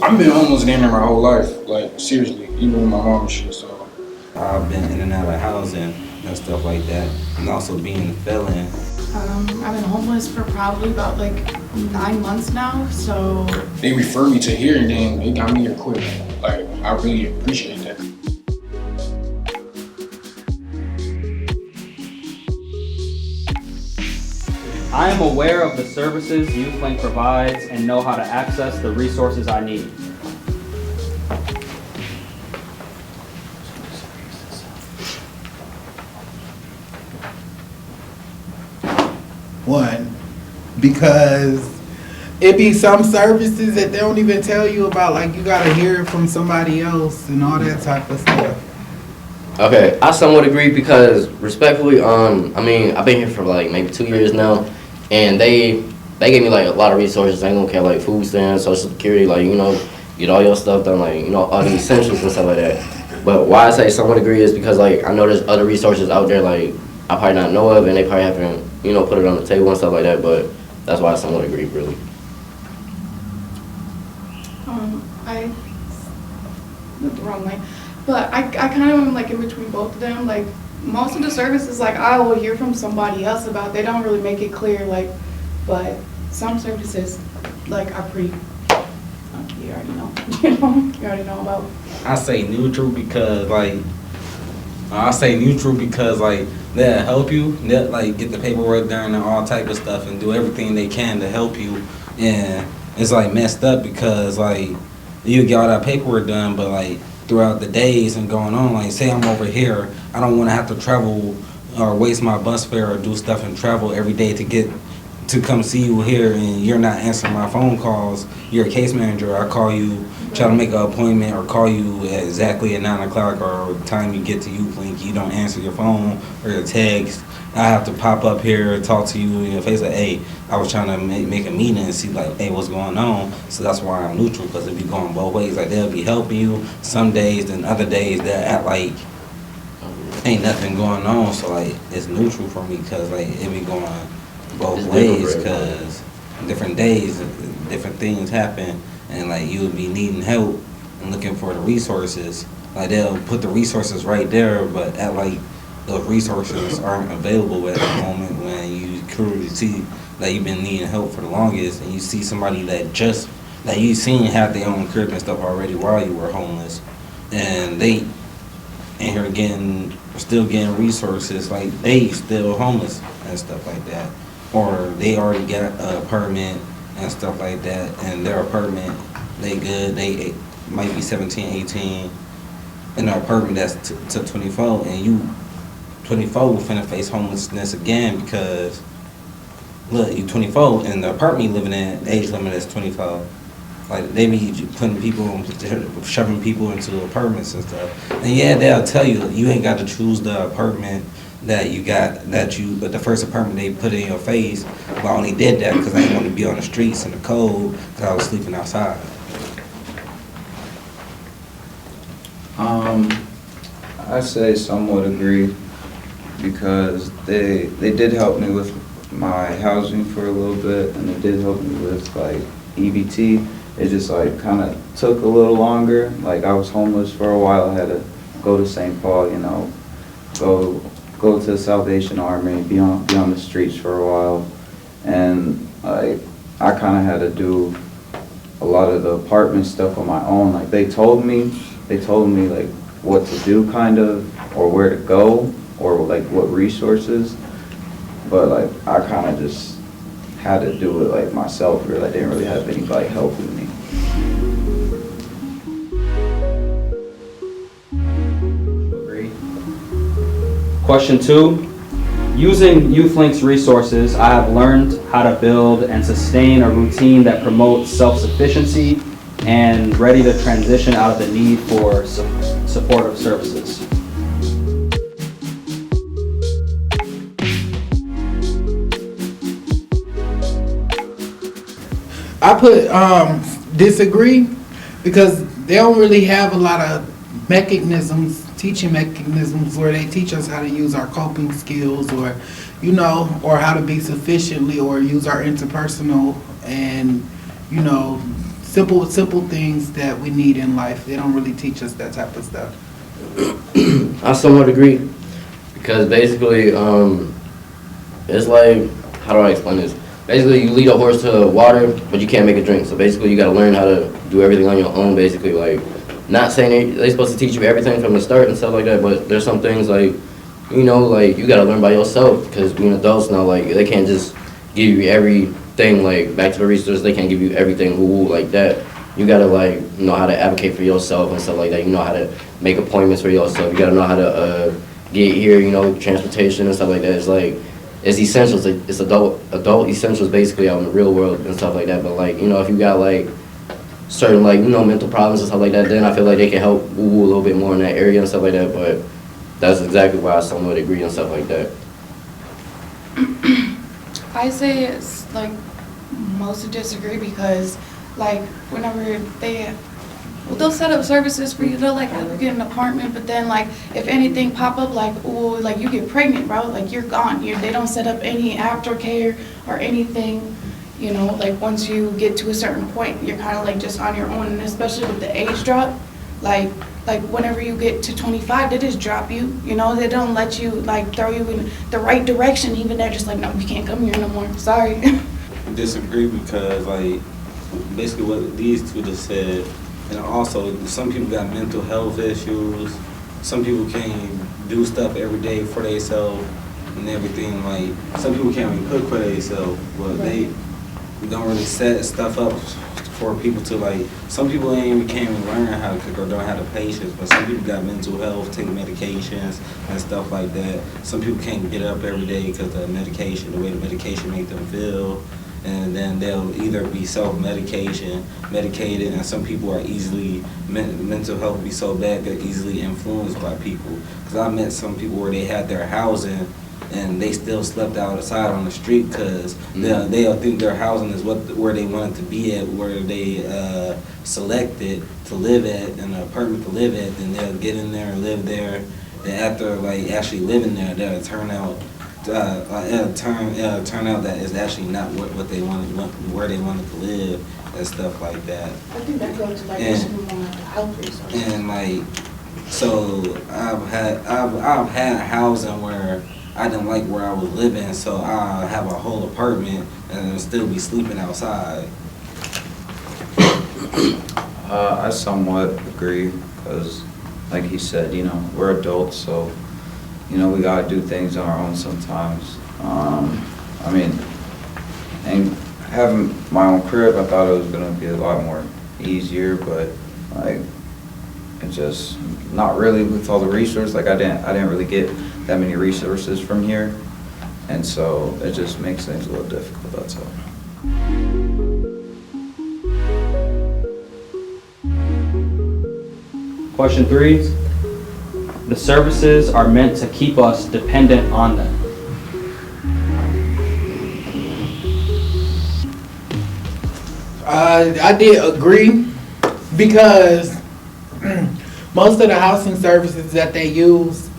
I've been almost damn near my whole life, like seriously, even with my mom and shit. So I've been in and out of housing and stuff like that, and also being a felon. I've been homeless for probably about like 9 months now, so. they referred me to here, and then they got me here quick. Like I really appreciate that. I am aware of the services YouthLink provides and know how to access the resources I need. One, because it be some services that they don't even tell you about, like you gotta hear it from somebody else and all that type of stuff. Okay, I somewhat agree because respectfully, I mean, I've been here for like maybe 2 years now, and they gave me like a lot of resources. I ain't gonna care, like food stamps, social security, like, you know, get all your stuff done, like, you know, all the essentials and stuff like that. But why I say somewhat agree is because like I know there's other resources out there like I probably not know of, and they probably haven't, you know, put it on the table and stuff like that. But that's why I somewhat agree, really. I went the wrong way, but I kind of am like in between both of them. Like most of the services, like I will hear from somebody else about. They don't really make it clear, like, but some services, like, are pretty. You already know, you already know about. I say neutral because they'll help you. They'll like get the paperwork done and all type of stuff and do everything they can to help you. And it's like messed up because like you get all that paperwork done, but like throughout the days and going on, like say I'm over here, I don't want to have to travel or waste my bus fare or do stuff and travel every day to get to come see you here, and you're not answering my phone calls. You're a case manager. I call you, try to make an appointment, or call you exactly at 9 o'clock or the time you get to YouthLink. You don't answer your phone or your text. I have to pop up here, talk to you in your face, like, hey, I was trying to make a meeting and see, like, hey, what's going on? So that's why I'm neutral, because it be going both ways. Like, they'll be helping you some days, then other days they'll act like ain't nothing going on. So, like, it's neutral for me, because, like, it be going both ways, because different days, different things happen, and, like, you'll be needing help and looking for the resources. Like, they'll put the resources right there, but at, like, those resources aren't available at the moment when you clearly see that you've been needing help for the longest, and you see somebody that you seen have their own crib and stuff already while you were homeless, and they in here still getting resources, like they still homeless and stuff like that, or they already got a permit and stuff like that, and their apartment, they good, they might be 17, 18, in an apartment that's to 24, and you 24 will finna face homelessness again, because look, you 24 and the apartment you living in, the age limit is 25. Like they be putting people, shoving people into apartments and stuff. And yeah, they'll tell you you ain't got to choose the apartment that you got, but the first apartment they put in your face. But I only did that because I didn't want to be on the streets in the cold because I was sleeping outside. I say somewhat agree, because they did help me with my housing for a little bit, and they did help me with like EBT. It just like kind of took a little longer. Like I was homeless for a while. I had to go to St. Paul, you know, go to the Salvation Army, be on the streets for a while, and like I kind of had to do a lot of the apartment stuff on my own. Like they told me like what to do kind of, or where to go, or like what resources, but like I kind of just had to do it like myself, really. I didn't really have anybody helping me. Agree. Question 2. Using YouthLink's resources, I have learned how to build and sustain a routine that promotes self-sufficiency and ready to transition out of the need for supportive services. I put disagree, because they don't really have a lot of teaching mechanisms where they teach us how to use our coping skills, or, you know, or how to be sufficiently, or use our interpersonal and, you know, simple things that we need in life. They don't really teach us that type of stuff. I somewhat agree, because basically, it's like, how do I explain this? Basically, you lead a horse to water, but you can't make it drink. So basically, you got to learn how to do everything on your own. Basically, like, not saying they're supposed to teach you everything from the start and stuff like that, but there's some things like, you know, like you got to learn by yourself, because being adults now, like, they can't just give you everything. Like, back to the resources, they can't give you everything like that. You gotta like know how to advocate for yourself and stuff like that. You know how to make appointments for yourself. You gotta know how to get here. You know, transportation and stuff like that. It's like, it's essentials. It's adult essentials basically out in the real world and stuff like that. But like, you know, if you got like certain like, you know, mental problems and stuff like that, then I feel like they can help woo a little bit more in that area and stuff like that. But that's exactly why I somewhat agree and stuff like that. I say it's like mostly disagree, because like whenever they'll set up services for you, they'll like help you get an apartment, but then like if anything pop up, like, ooh, like you get pregnant, bro, like you're gone. They don't set up any aftercare or anything, you know, like once you get to a certain point, you're kind of like just on your own. And especially with the age drop, like whenever you get to 25, they just drop you, you know, they don't let you like throw you in the right direction. Even they're just like, no, you can't come here no more, sorry. Disagree, because like basically what these two just said, and also some people got mental health issues, some people can't do stuff every day for themselves and everything. Like some people can't even cook for themselves, but they don't really set stuff up for people to like. Some people can't even learn how to cook or don't have the patience, but some people got mental health, take medications and stuff like that. Some people can't get up every day because the way the medication make them feel. And then they'll either be medicated, and some people are easily, mental health be so bad they're easily influenced by people. Because I met some people where they had their housing and they still slept outside on the street, because they'll think their housing is where they wanted to be at, where they selected to live at, an apartment to live at. Then they'll get in there and live there. Then after like actually living there, they'll turn out turn out that it's actually not what they wanted, where they wanted to live and stuff like that. I think that goes to like health resources. And like, so I've had housing where I didn't like where I was living, so I have a whole apartment and still be sleeping outside. I somewhat agree, because like he said, you know, we're adults, so you know, we gotta do things on our own sometimes. I mean, and having my own crib, I thought it was gonna be a lot more easier, but like, it just not really with all the resources. Like I didn't really get that many resources from here, and so it just makes things a little difficult. That's all. Question 3. The services are meant to keep us dependent on them. I did agree, because most of the housing services that they use,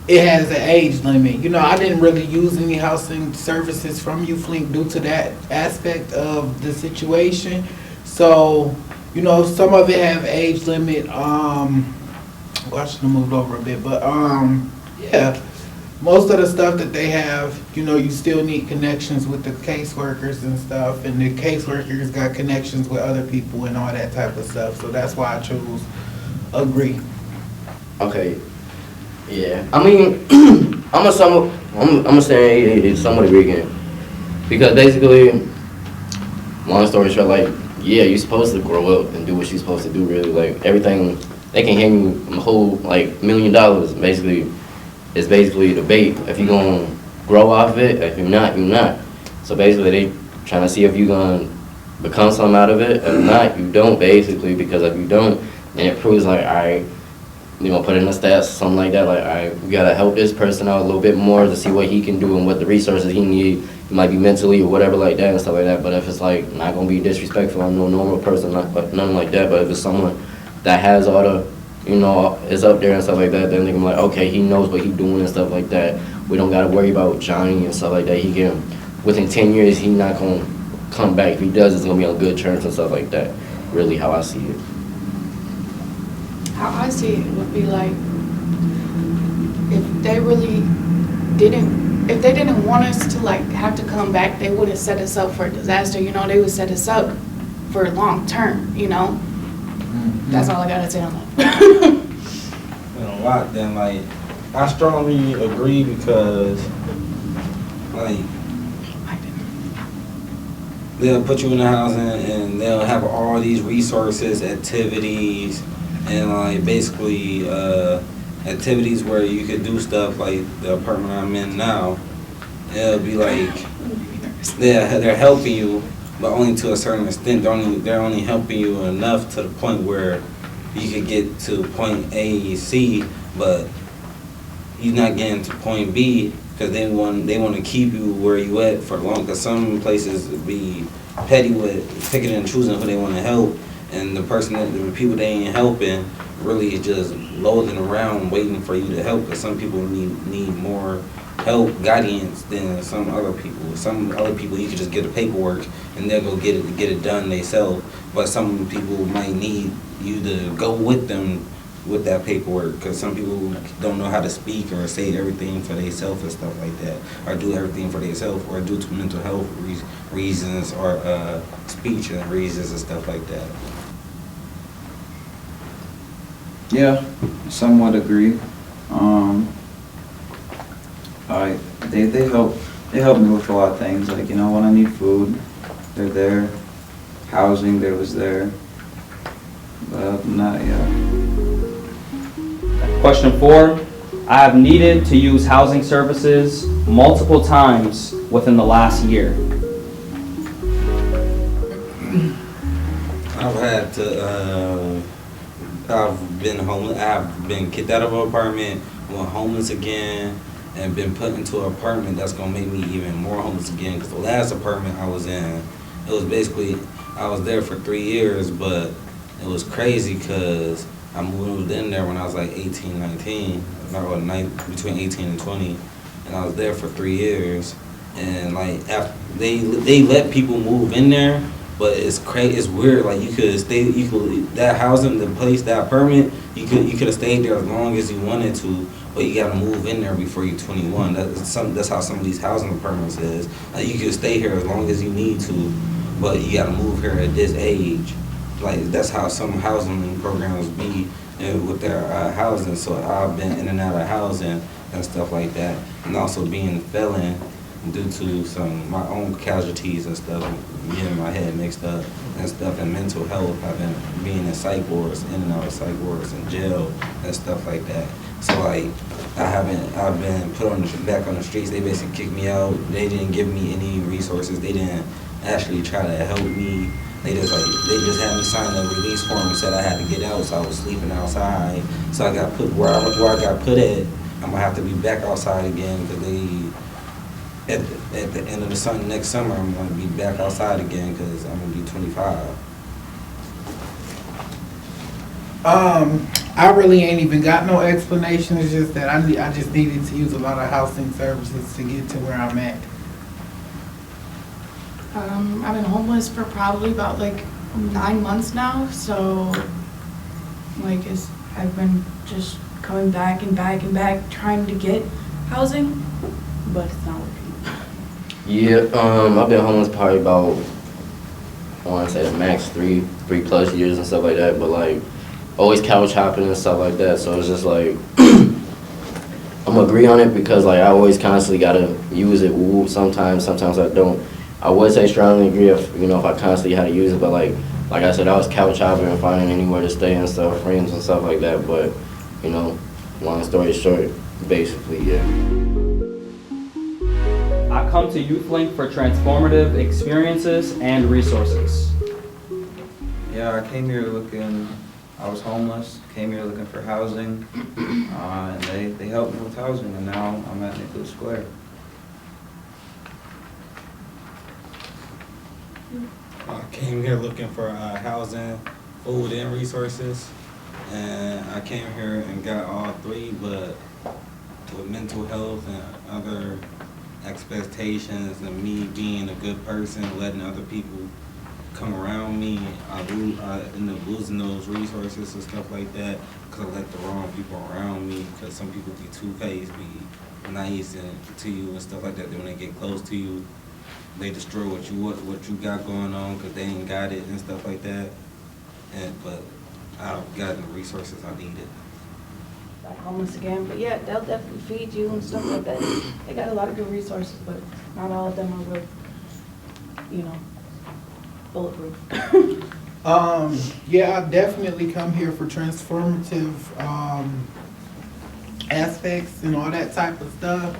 it has an age limit. You know, I didn't really use any housing services from YouthLink due to that aspect of the situation. So, you know, some of it have age limit. I should have moved over a bit, but yeah, most of the stuff that they have, you know, you still need connections with the caseworkers and stuff, and the caseworkers got connections with other people and all that type of stuff. So that's why I chose agree. Okay. Yeah. I mean, I'm gonna say somewhat agree again, because basically, long story short, like, yeah, you're supposed to grow up and do what you're supposed to do. Really, like everything. They can hand you a whole like $1 million. Basically, it's basically the bait. If you're gonna grow off of it, if you're not, you're not. So basically, they trying to see if you're gonna become something out of it. If not, you don't. Basically, because if you don't, then it proves like, alright, you know, put in the stats, something like that. Like, alright, we gotta help this person out a little bit more to see what he can do and what the resources he need. It might be mentally or whatever like that and stuff like that. But if it's like not gonna be disrespectful, I'm no normal person, nothing like that. But if it's someone that has all the, you know, is up there and stuff like that, then they can be like, okay, he knows what he's doing and stuff like that. We don't got to worry about Johnny and stuff like that. He can, within 10 years, he not going to come back. If he does, it's gonna be on good terms and stuff like that. Really, how I see it. How I see it would be like, if they really if they didn't want us to like have to come back, they wouldn't set us up for a disaster, you know, they would set us up for long term, you know? That's all I gotta say on that. You know, a lot, then like, I strongly agree because, like, they'll put you in the housing and they'll have all these resources, activities, and like basically activities where you could do stuff like the apartment I'm in now. It'll be like they're helping you, but only to a certain extent. They're only helping you enough to the point where you could get to point A, C, but you're not getting to point B because they want to keep you where you at for long. Because some places be petty with picking and choosing who they want to help, and the people they ain't helping really is just loading around waiting for you to help. Because some people need more help, guidance than some other people. Some other people you can just get the paperwork and they'll go get it done themselves. But some people might need you to go with them with that paperwork, because some people don't know how to speak or say everything for themselves and stuff like that, or do everything for themselves, or due to mental health reasons or speech and reasons and stuff like that. Yeah, somewhat agree. They help me with a lot of things. Like, you know, when I need food, they're there. Housing, they was there. But other than that, yeah. Question 4, I have needed to use housing services multiple times within the last year. I've had to, I've been homeless, I've been kicked out of an apartment, went homeless again, and been put into an apartment that's gonna make me even more homeless again. Because the last apartment I was in, it was basically, I was there for 3 years, but it was crazy because I moved in there when I was like 18, 19, between 18 and 20, and I was there for 3 years. And like after they let people move in there, but it's crazy, it's weird. Like you could that housing, the place, that apartment, you could have stayed there as long as you wanted to, but you gotta move in there before you're 21. That's how some of these housing apartments is. Like you could stay here as long as you need to, but you gotta move here at this age. Like that's how some housing programs be with their housing. So I've been in and out of housing and stuff like that, and also being a felon due to my own casualties and stuff, getting my head mixed up and stuff, and mental health. I've been being in psych wards, in and out of psych wards, and jail and stuff like that. So like I've been put back on the streets. They basically kicked me out. They didn't give me any resources. They didn't actually try to help me. They just had me sign a release form and said I had to get out, so I was sleeping outside. So I got put where I got put at. I'm gonna have to be back outside again because at the end of the next summer I'm gonna be back outside again because I'm gonna be 25. I really ain't even got no explanation. It's just that I just needed to use a lot of housing services to get to where I'm at. I've been homeless for probably about like 9 months now, so like I've been just coming back and back and back trying to get housing, but it's not working. Yeah, I've been homeless probably about, I want to say the max 3+ years and stuff like that, but like always couch hopping and stuff like that. So it's just like I'm agree on it because like I always constantly gotta use it. Sometimes I don't. I would say strongly agree if I constantly had to use it, but like I said, I was couch hopping and finding anywhere to stay and stuff, friends and stuff like that. But long story short, basically, yeah. I come to YouthLink for transformative experiences and resources. Yeah, I came here I was homeless, came here looking for housing, and they helped me with housing, and now I'm at Nicholas Square. I came here looking for housing, food, and resources, and I came here and got all three, but with mental health and other expectations and me being a good person, letting other people come around me, I end up losing those resources and stuff like that because I let the wrong people around me, because some people be two-faced, be nice to you and stuff like that. Then when they get close to you, they destroy what you got going on because they ain't got it and stuff like that. But I've gotten the resources I needed. Like homeless again, but yeah, they'll definitely feed you and stuff like that. They got a lot of good resources, but not all of them are real, bulletproof. Yeah, I definitely come here for transformative aspects and all that type of stuff.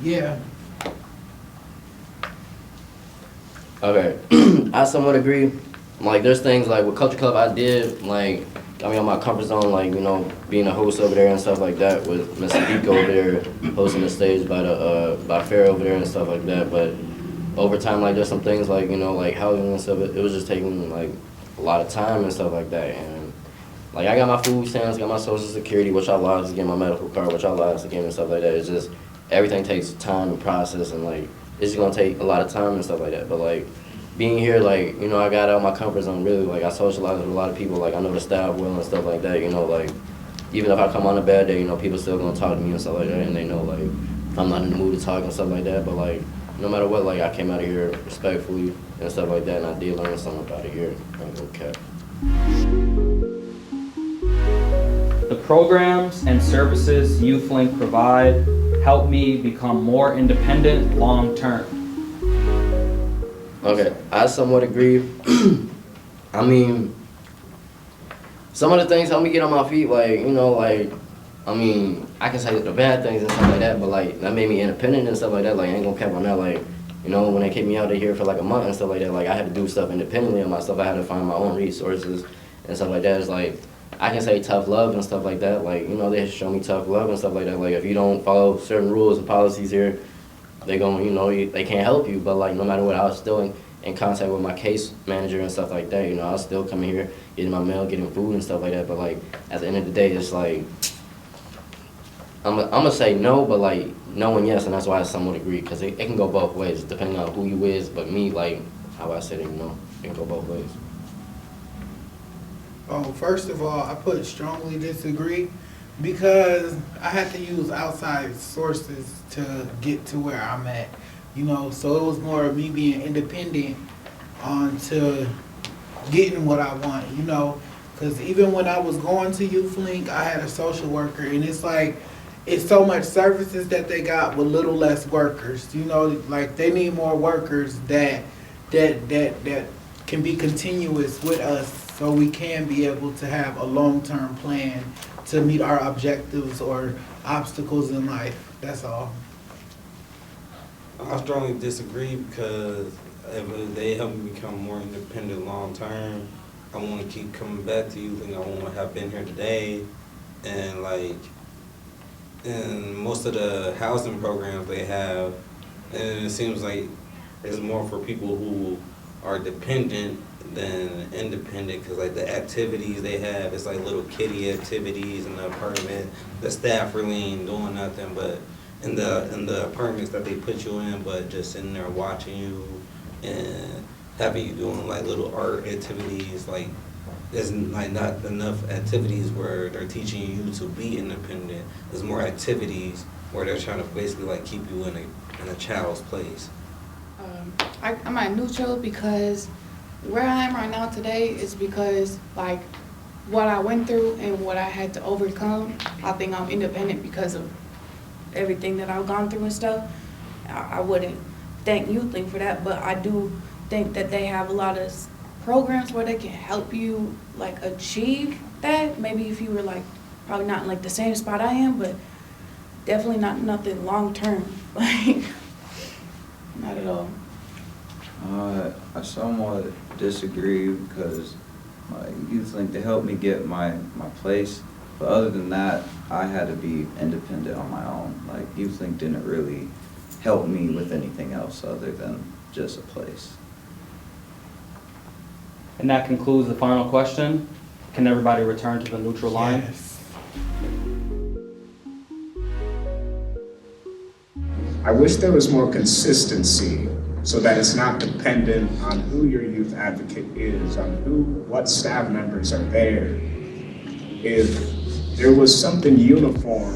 Yeah. Okay, I somewhat agree. Like, there's things like with Culture Club I did, like, I mean, on my comfort zone, like, being a host over there and stuff like that with Mr. Deco over there, hosting the stage by Fair over there and stuff like that. But over time, like, there's some things like, like housing and stuff, it was just taking, like, a lot of time and stuff like that. And, like, I got my food stamps, got my social security, which I lost to get my medical card, which I lost again and stuff like that. It's just, everything takes time and process, and, like, it's just gonna take a lot of time and stuff like that. But, like, being here, like, I got out of my comfort zone, really. Like, I socialize with a lot of people. Like, I know the staff well and stuff like that, like, even if I come on a bad day, people still gonna talk to me and stuff like that, and they know, like, if I'm not in the mood to talk and stuff like that. But, like, no matter what, like, I came out of here respectfully and stuff like that, and I did learn something about it here. Okay. The programs and services YouthLink provide help me become more independent long-term. Okay, I somewhat agree. I mean, some of the things help me get on my feet, like, I mean, I can say the bad things and stuff like that, but, like, that made me independent and stuff like that. Like, I ain't gonna cap on that. Like, when they kicked me out of here for, like, a month and stuff like that, like, I had to do stuff independently of myself. I had to find my own resources and stuff like that. It's like, I can say tough love and stuff like that. Like, they show me tough love and stuff like that. Like, if you don't follow certain rules and policies here, they gon', they can't help you. But, like, no matter what, I was still in contact with my case manager and stuff like that. I was still coming here, getting my mail, getting food and stuff like that. But, like, at the end of the day, it's like, I'm gonna say no, but, like, no and yes, and that's why I somewhat agree, because it can go both ways, depending on who you is. But me, like, how I said it, it can go both ways. Oh, first of all, I put strongly disagree because I had to use outside sources to get to where I'm at. So it was more of me being independent on to getting what I want, because even when I was going to YouthLink, I had a social worker, and it's like, it's so much services that they got with little less workers, like they need more workers that can be continuous with us, so we can be able to have a long-term plan to meet our objectives or obstacles in life. That's all. I strongly disagree, because if they help me become more independent long term, I want to keep coming back to you, and I want to have been here today. And, like, in most of the housing programs they have, and it seems like it's more for people who are dependent than independent, because, like, the activities they have, it's like little kiddie activities in the apartment. The staff really ain't doing nothing but in the apartments that they put you in, but just sitting there watching you and having you doing, like, little art activities. Like, there's, like, not enough activities where they're teaching you to be independent. There's more activities where they're trying to basically, like, keep you in a child's place. I'm at neutral, because where I am right now today is because, like, what I went through and what I had to overcome. I think I'm independent because of everything that I've gone through and stuff. I wouldn't thank YouthLink for that, but I do think that they have a lot of programs where they can help you, like, achieve that. Maybe if you were, like, probably not in, like, the same spot I am, but definitely not nothing long term. Like, not at all. I somewhat disagree, because my YouthLink, they helped me get my place. But other than that, I had to be independent on my own. Like, YouthLink didn't really help me with anything else other than just a place. And that concludes the final question. Can everybody return to the neutral line? Yes. I wish there was more consistency so that it's not dependent on who your youth advocate is, on what staff members are there. If there was something uniform,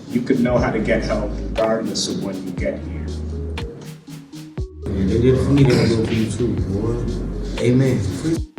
you could know how to get help regardless of when you get here. They did it for me, they will do it for you too, boy. Amen.